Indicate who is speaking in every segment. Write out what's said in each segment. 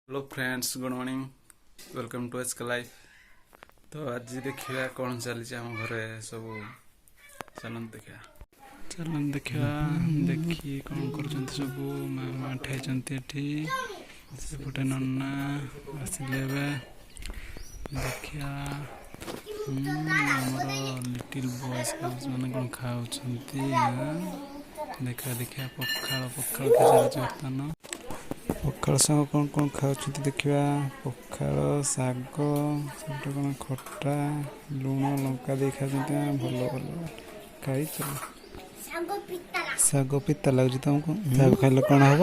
Speaker 1: Hello friends, good morning, welcome to ask life. तो आज देखिए कौन चली आम घरे सब। चलन देखा देखिए कौन कर सब मामा ठाई सेपटे नन्ना आसिले देखिया आमर लिटिल बॉयज गर्ल्स मैंने कौन खाऊँ देखा देखा पखाड़ पखाड़ चलती बर्तमान पखाड़ साग कौन कौन खाऊँ देखा पखाड़ शाग सब कौन खटा लुण लंका दे खा भल भल खाई चल शाग पिता लगुच तुमको शाग खाइले कौन हम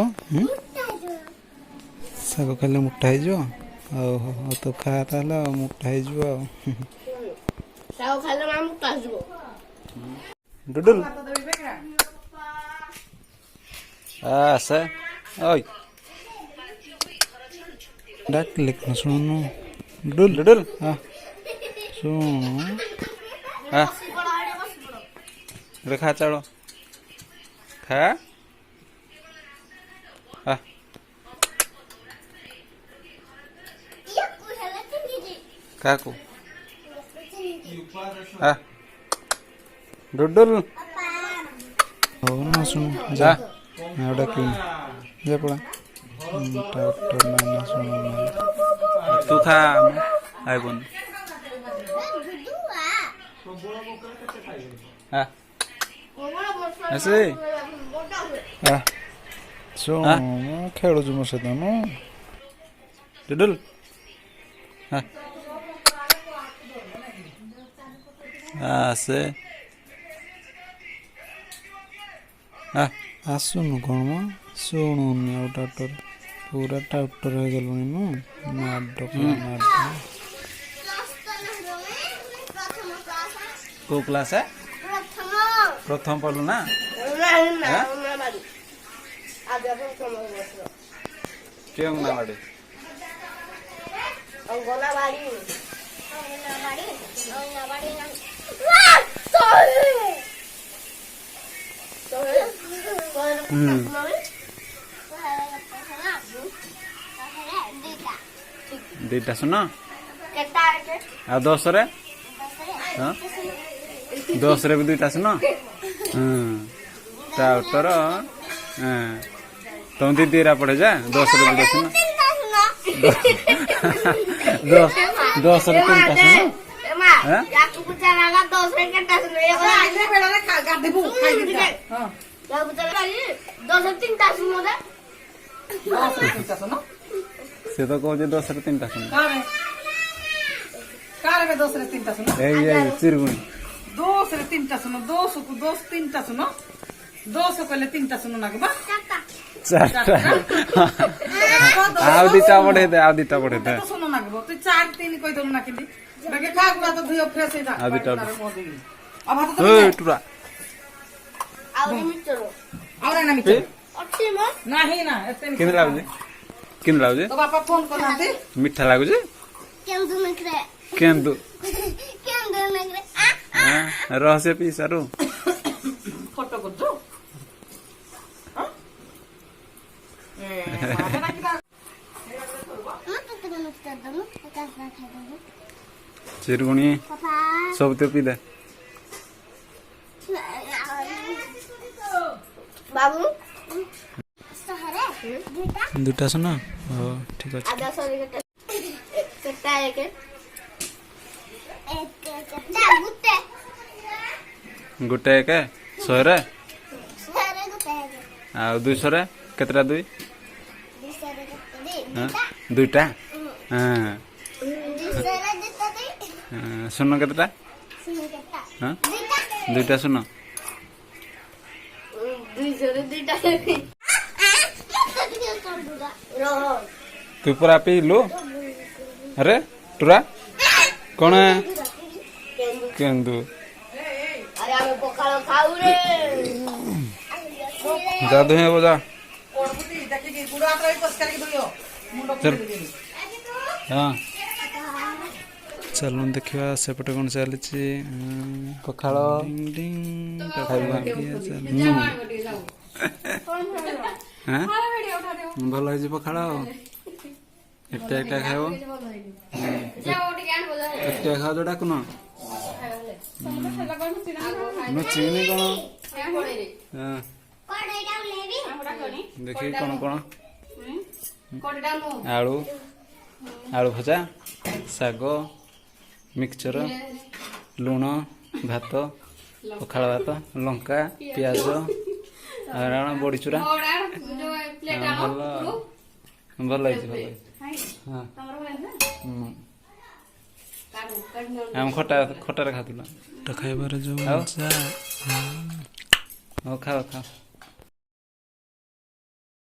Speaker 1: शाग खाइले मोटा हो तो खा ताल मोटा हो डुडुल आसे ओय डाक लिखना सुनो डुडुल डुडुल हाँ सुन हाँ खा चलो खा हाँ काकू हाँ डुडुल हो ना सुनो जा आउटा क्यों जा पड़ा ना सुनो तू खा आई बोन हाँ ऐसे हाँ सो खेलु मो सहित डुडुल हाँ आसे हाँ आसुनु कौन शुणुनि आउ टाउटर पूरा टाउटर हो गलुनि नु माड को क्लास है प्रथम पढ़लु ना के अंगनवाड़ी दीटा सुन आ 10 रे हाँ 10 रे भी दुईटा सुन टाउटर तुम दीदी पढ़े जा 10 रे दुईटा सुन 10 रे 3टा सुन से तो कहो 10 रे 3टा सुन चिरगुणी
Speaker 2: 2 रे 3टा सुनो 2 को 2 3टा सुनो 200 कहले 3टा सुनो ना के बा
Speaker 1: 4टा आउ दीटा बढ़े दे
Speaker 2: तो सुनो ना के तू 4 3 कहि दनु ना के बाकी खा गुला तो धुयो फ्रेश हे जा
Speaker 1: आउ दीटा
Speaker 2: अब हाथ
Speaker 1: ओए टुरा
Speaker 2: आउ ना मिचो अच्छी म नाही ना एते
Speaker 1: किन लाउजे
Speaker 2: तो बापा फोन कर नाते
Speaker 1: मिठा लागुजे केंदु रहस्य पी सारू
Speaker 2: फोटो को दो
Speaker 1: चिरगुणी सब तो पी दे
Speaker 3: बाबू
Speaker 1: दुटा सुन ठीक अच्छे गोटे एक 100 रे आ 200 रे केतरा दुई दुईटा हाँ सुन केतटा हाँ दुईटा सुन तू पूरा पी लो अरे टुरा कौन है केंदु जादू है वो जा चल हाँ चलो देखा सेपटे कौन चली पखाड़ भल हो पखाड़ ଏଟା ଏଟା ଖାଇବ ଏଟା ଖାଅ ତ ଡାକୁନ ଚିନି କଣ ଦେଖି କଣ କଣ ଆଳୁ ଆଳୁ ଭଜା ଶାଗ ମିକ୍ସଚର ଲୁଣ ଭାତ ପଖାଳ ଭାତ ଲଙ୍କା ପିଆଜ ଆଉ ବଡ଼ିଚୁରା ଭଲ ଭଲ ହେଇଛି ଭଲ ହେଇଛି ହଁ ଆମେ ଖଟାରେ ଖାଉଥିଲୁ ଖାଇବାରେ ଯୋଉ ହଉ ଖାଅ ଖାଅ